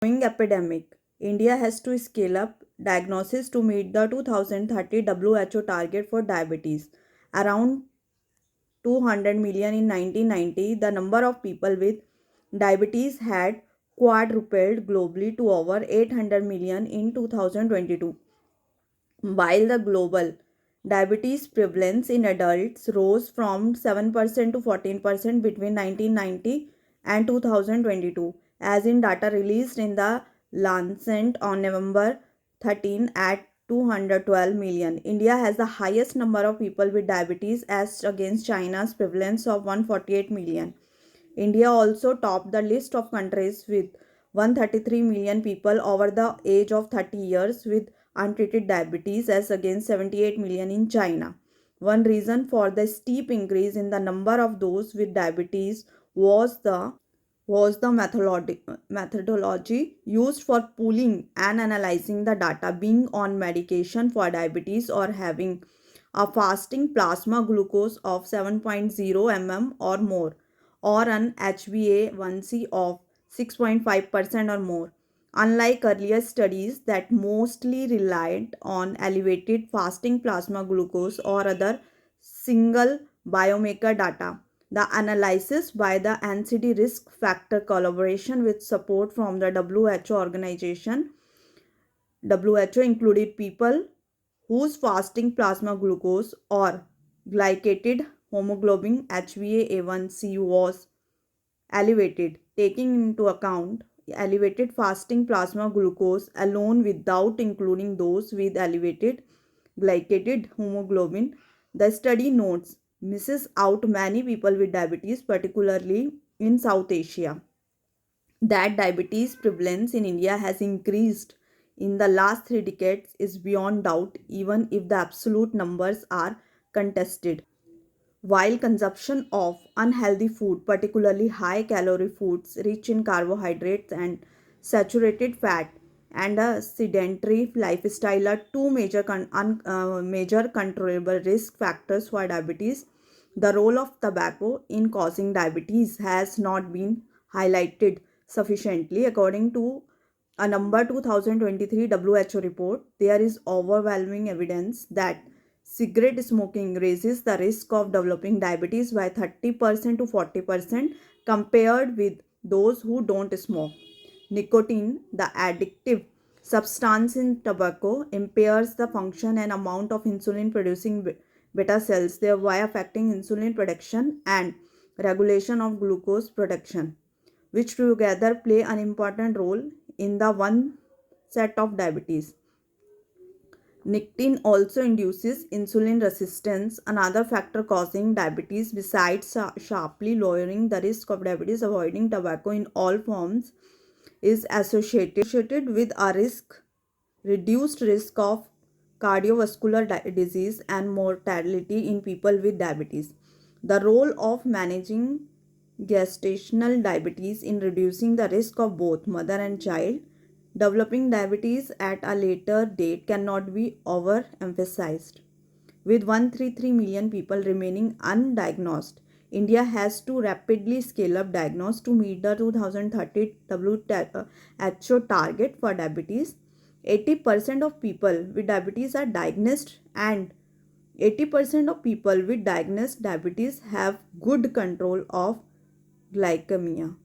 Growing epidemic. India has to scale up diagnosis to meet the 2030 WHO target for diabetes. Around 200 million in 1990, the number of people with diabetes had quadrupled globally to over 800 million in 2022. While the global diabetes prevalence in adults rose from 7% to 14% between 1990 and 2022, as in data released in the Lancet on November 13 at 212 million. India has the highest number of people with diabetes as against China's prevalence of 148 million. India also topped the list of countries with 133 million people over the age of 30 years with untreated diabetes as against 78 million in China. One reason for the steep increase in the number of those with diabetes was the methodology used for pooling and analyzing the data, being on medication for diabetes or having a fasting plasma glucose of 7.0 mm or more, or an HbA1c of 6.5% or more. Unlike earlier studies that mostly relied on elevated fasting plasma glucose or other single biomarker data, the analysis by the NCD risk factor collaboration with support from the WHO organization WHO included people whose fasting plasma glucose or glycated hemoglobin HbA1c was elevated, taking into account elevated fasting plasma glucose alone without including those with elevated glycated hemoglobin. The study notes misses out many people with diabetes, particularly in South Asia. That diabetes prevalence in India has increased in the last 3 decades is beyond doubt, even if the absolute numbers are contested. While consumption of unhealthy food, particularly high calorie foods rich in carbohydrates and saturated fat, and a sedentary lifestyle are two major controllable risk factors for diabetes, the role of tobacco in causing diabetes has not been highlighted sufficiently. According to a number 2023 WHO report, there is overwhelming evidence that cigarette smoking raises the risk of developing diabetes by 30% to 40% compared with those who don't smoke. Nicotine, the addictive substance in tobacco, impairs the function and amount of insulin producing beta cells, thereby affecting insulin production and regulation of glucose production, which together play an important role in the one set of diabetes. Nicotine also induces insulin resistance, another factor causing diabetes. Besides sharply lowering the risk of diabetes, avoiding tobacco in all forms is associated with a reduced risk of cardiovascular disease and mortality in people with diabetes. The role of managing gestational diabetes in reducing the risk of both mother and child developing diabetes at a later date cannot be overemphasized. With 133 million people remaining undiagnosed, India has to rapidly scale up diagnosis to meet the 2030 WHO target for diabetes. 80% of people with diabetes are diagnosed, and 80% of people with diagnosed diabetes have good control of glycemia.